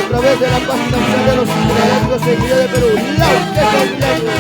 través de la página oficial de los Intergalácticos en Video de Perú, la Orquesta del Milenio.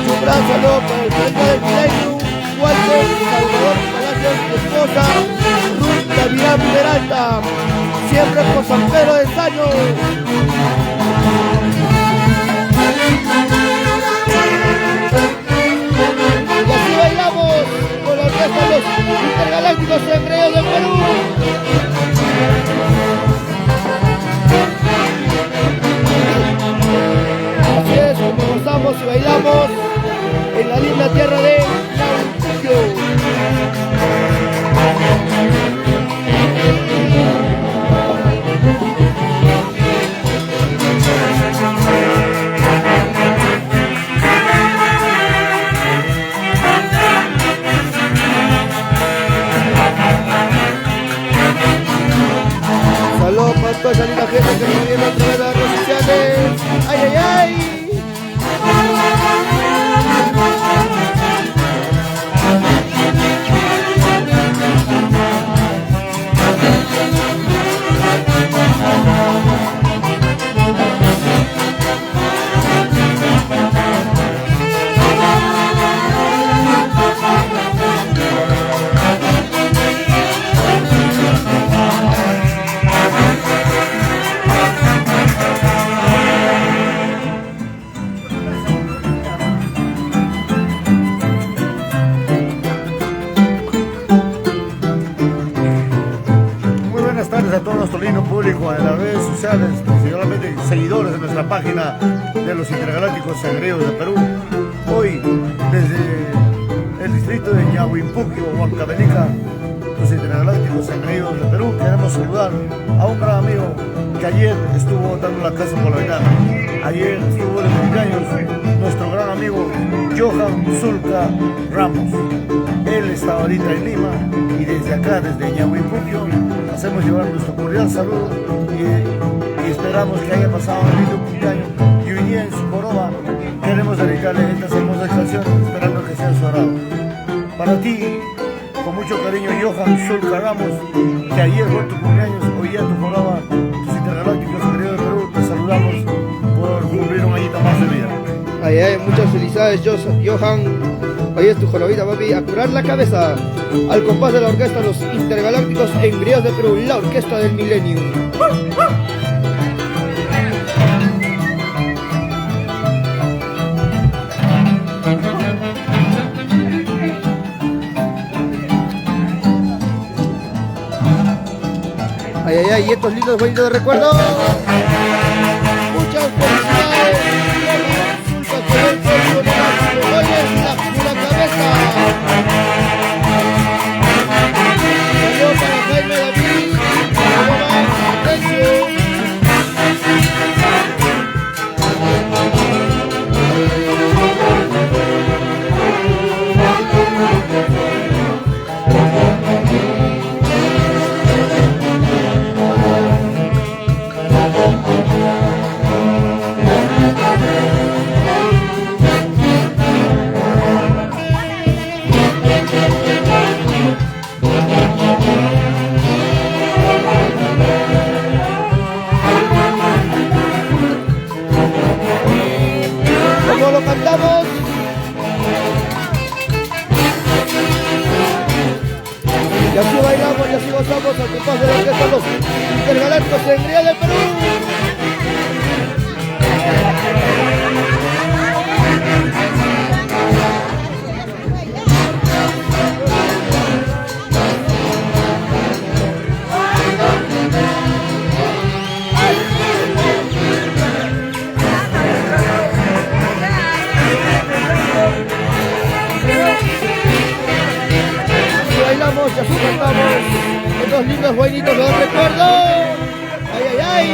Un gran saludo para el presidente del Milenio, Walter Salvador Palacios, su esposa, Ruth Navidad Peralta, siempre por San Pedro de Saño. Y así bailamos con la orquesta de los Intergalácticos Engreídos de Perú. Así es como gozamos y bailamos en la linda tierra de Nautilus. Saludos para toda esa linda gente que nos viene a través de las redes sociales. ¡Ay, ay, ay! A todo nuestro lindo público en las redes sociales, principalmente seguidores de nuestra página de los Intergalácticos Engreídos de Perú. Hoy, desde el distrito de Ñahuimpuqui o Huancavelica, los Intergalácticos Engreídos de Perú, queremos saludar a un gran amigo que ayer estuvo botando la casa por la ventana. Ayer estuvo de cumpleaños nuestro gran amigo Johan Zulca Ramos. Él está ahorita en Lima y desde acá, desde Ñahuimpuqui, hacemos llevar nuestro cordial saludo y esperamos que haya pasado un lindo cumpleaños. Y hoy día en su joroba queremos dedicarle estas hermosas canciones, esperando que sea su agrado. Para ti, con mucho cariño, Johan Zulca Ramos, que ayer fue tu cumpleaños, hoy día tu joroba, tus Intergalácticos Engreídos de Perú, te saludamos por cumplir un añito más de vida. Ay, ay, muchas felicidades, Johan. Hoy es tu jorobita, papi, a curar la cabeza. Al compás de la orquesta Los Intergalácticos Engreídos de Perú, la Orquesta del Milenio. Ay, ay, ay, y estos lindos bonitos de recuerdo. Muchas felicidades. Saludos para Jaime David, atención. ¿Cómo lo cantamos? Y así bailamos y así gozamos al compás de la orquesta Los Intergalácticos Engreídos de Perú. Bailamos y así cantamos estos lindos buenitos de recuerdo. Ay, ay, ay.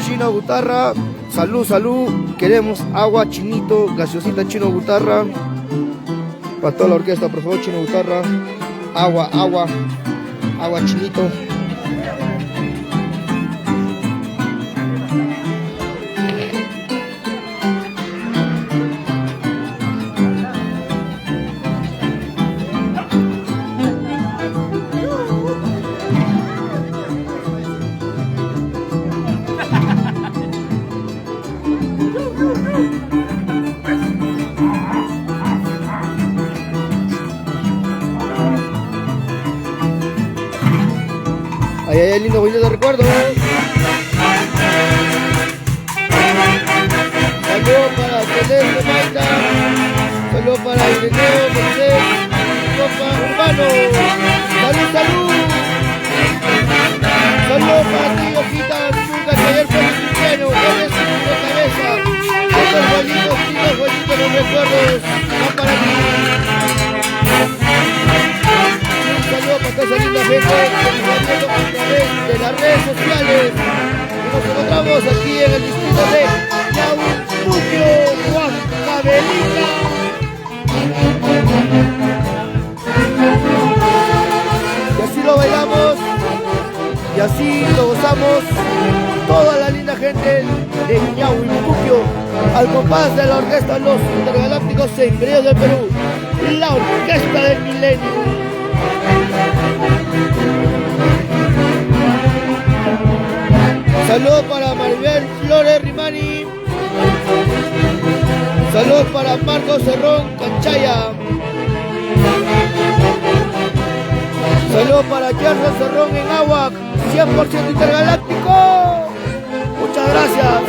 Chino Gutarra, salud, salud. Queremos agua, Chinito, gaseosita Chino Gutarra. Para toda la orquesta, por favor, Chino Gutarra. Agua, agua, agua, Chinito. Ahí hay lindo bonito de recuerdo. Saludos para Celeste Maita. Saludos para Ireneo, Mercedes, Copa Urbano. Salud, salud. Saludos para ti, Hojita Azúcar, que ayer fue el cristiano. Eres de cabeza. Estos jueguitos, chicos, jueguitos, los recuerdos. Van para ti. Un saludo para toda esa linda gente que nos va viendo a través de las redes sociales. Y nos encontramos aquí en el distrito de Yahuinpuquio, Huancavelica. Y así lo bailamos y así lo gozamos toda la linda gente de Yahuinpuquio al compás de la orquesta Los Intergalácticos Engreídos del Perú, la orquesta del milenio. Saludos para Maribel Flores Rimani. Saludos para Marcos Cerrón Canchaya. Saludos para Gerson Cerrón en Aguac, 100% intergaláctico. Muchas gracias.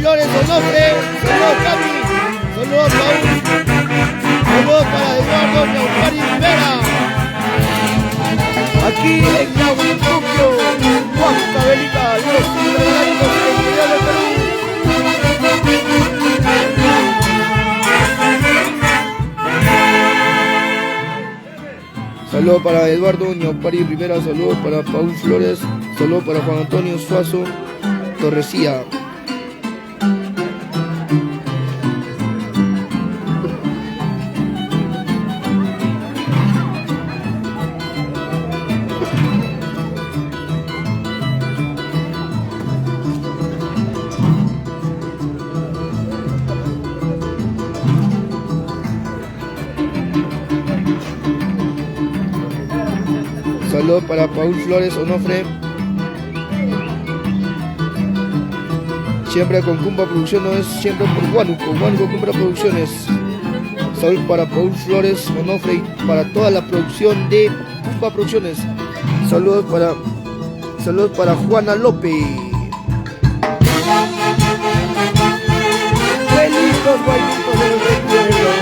Saludos Cami, saludos Paul, saludos para Eduardo Ñaupari Rivera, aquí en Yahuinpuquio, Huancavelica, los Intergalácticos Engreídos del Perú. Saludos para Eduardo Ñaupari Rivera, saludos para Paul Flores, saludos para Juan Antonio Suazo Torrecía. Saludos para Paul Flores Onofre. Siempre con Cumba Producciones, siempre por Huánuco Cumba Producciones. Saludos para Paul Flores Onofre y para toda la producción de Cumba Producciones. Saludos para Juana López. Felitos guayitos de los recuerdos.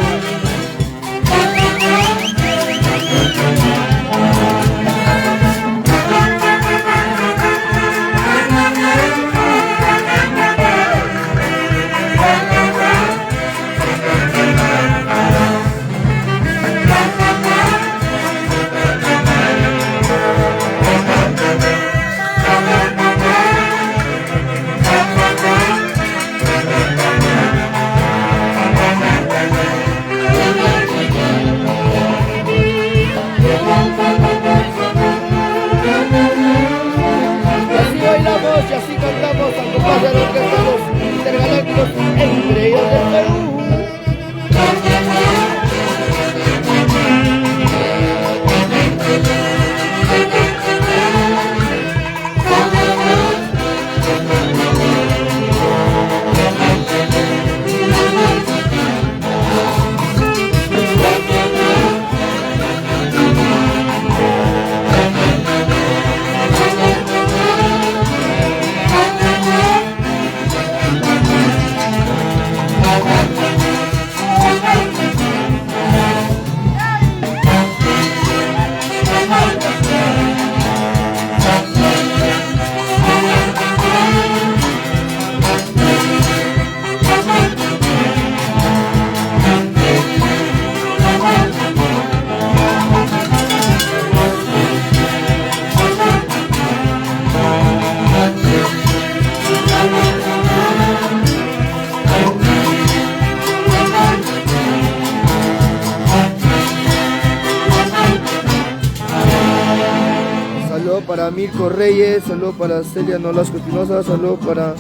para Mirko Reyes, saludo para Celia Nolasco Espinosa, saludo para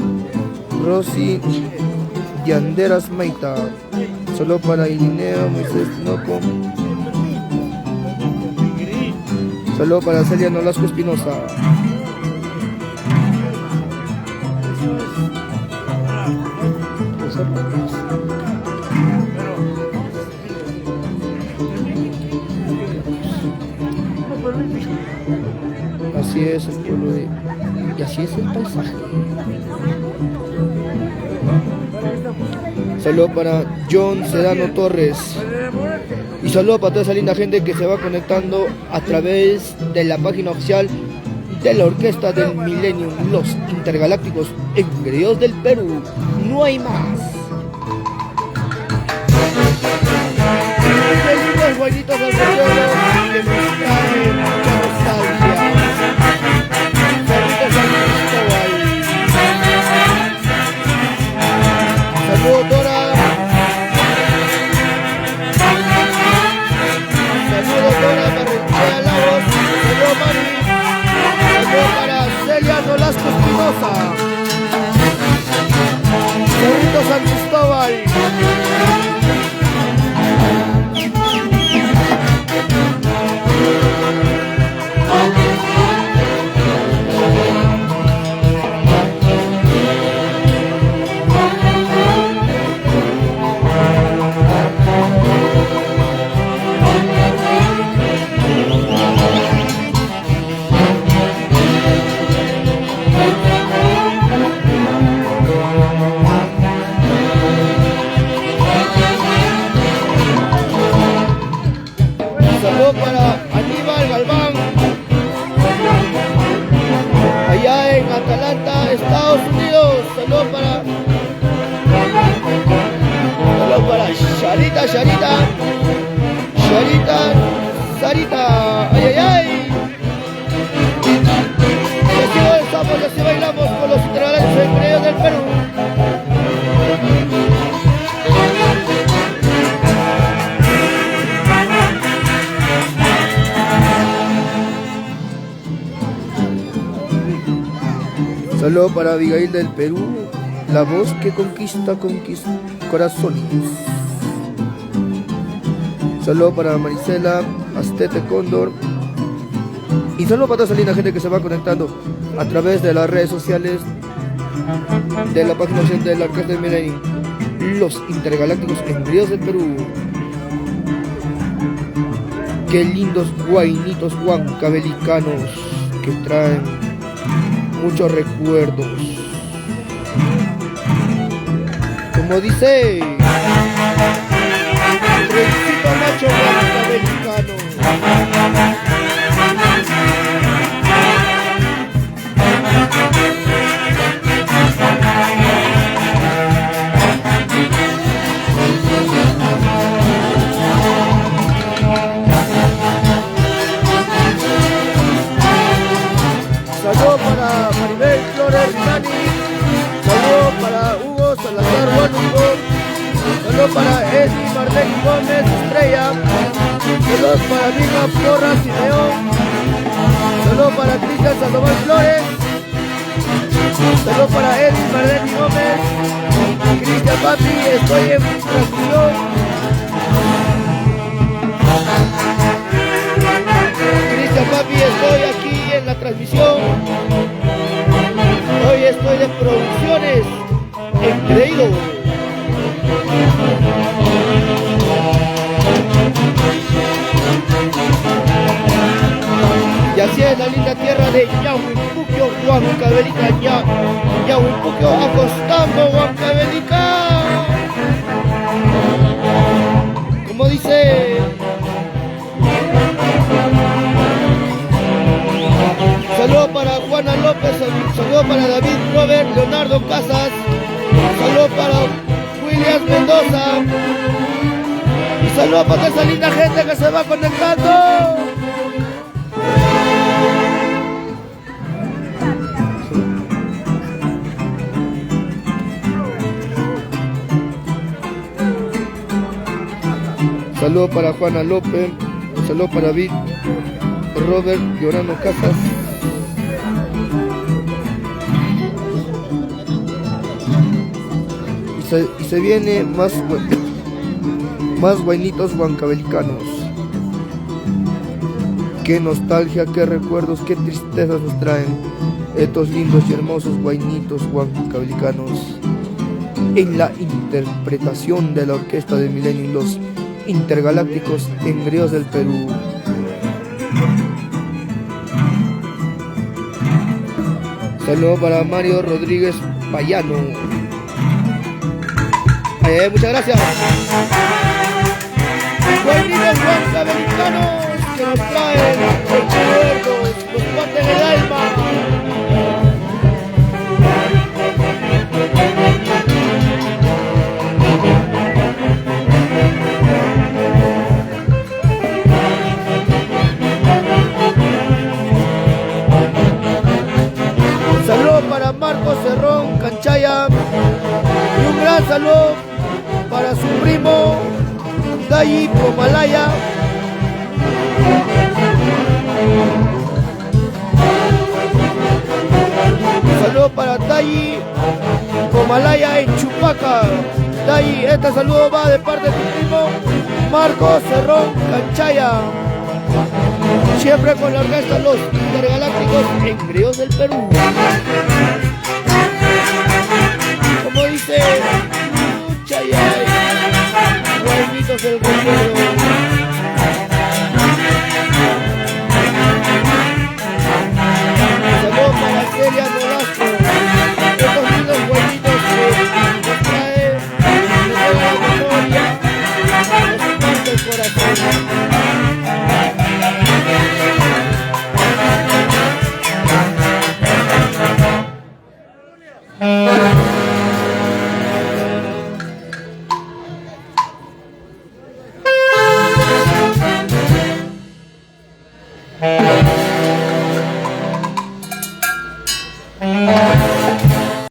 Rosy Yanderas Maita, saludo para Irineo Moisés Tinoco, saludo para Celia Nolasco Espinosa. Así es el pueblo de... y así es el paisaje. Saludo para John Sedano Torres. Y saludo para toda esa linda gente que se va conectando a través de la página oficial de la Orquesta del Millennium, los Intergalácticos Engreídos del Perú. No hay más. Qué lindos guaynitos del pueblo que nos traen mucha nostalgia. Saludos al Cristóbal. Saludos Dora. Saludos Dora Barrenchea Lagos. Saludos Mari. Saludos para Celia Nolasco Espinosa. Saludos San Cristóbal. Saludos para Aníbal Galván, allá en Atlanta, Estados Unidos. Saludos para Sarita, ay, ay, ay. Y así estamos, así bailamos con los Intergalácticos Engreídos del Perú. Saludos para Abigail del Perú, la voz que conquista corazones. Saludos para Marisela Astete Cóndor. Y saludos para toda esa linda gente que se va conectando a través de las redes sociales de la página oficial de la Orquesta del Millennium, los Intergalácticos Engreídos del Perú. Qué lindos guainitos huancavelicanos que traen muchos recuerdos. Como dice Trencito Macho Huancavelicanos. Saludos para Maribel Flores Rinani. Saludos para Hugo Salazar Huánuco. Saludos para Eddy Marlene Gómez Estrella. Saludos para Vilma Porras y León. Saludos para Cristian Salomón Flores. Saludos para Eddy Marlene Gómez. Cristian Papi, estoy en transmisión. Cristian Papi, estoy aquí en la transmisión. Hoy estoy de producciones Engreído. Y así es la linda tierra de Yahuinpuquio, Huancavelica, Yahuinpuquio, acostando Huancavelica. Como dice saludos para Juana López, saludos para David Robert, Leonardo Casas, saludos para William Mendoza y saludos para esa linda gente que se va conectando. Saludos para Juana López, saludos para David Robert, Leonardo Casas. y se viene más guainitos huancavelicanos. Qué nostalgia, qué recuerdos, qué tristezas nos traen estos lindos y hermosos guainitos huancavelicanos en la interpretación de la Orquesta del Milenio y los intergalácticos engreos del Perú. Saludos para Mario Rodríguez Payano. Muchas gracias. Guainitos huancavelicanos que nos traen recuerdos, nos parten el alma. Un saludo para Marcos Cerrón Canchaya y un gran saludo para su primo Dayi Pomalaya. Un saludo para Dayi Pomalaya en Chupaca. Dayi, este saludo va de parte de tu primo Marcos Cerrón Canchaya. Siempre con la orquesta Los Intergalácticos Engreos del Perú. Como dice Chayay, guainitos del recuerdo. Saludos para Celia Nolasco, estos lindos guainitos que nos trae de la memoria, nos parte el corazón.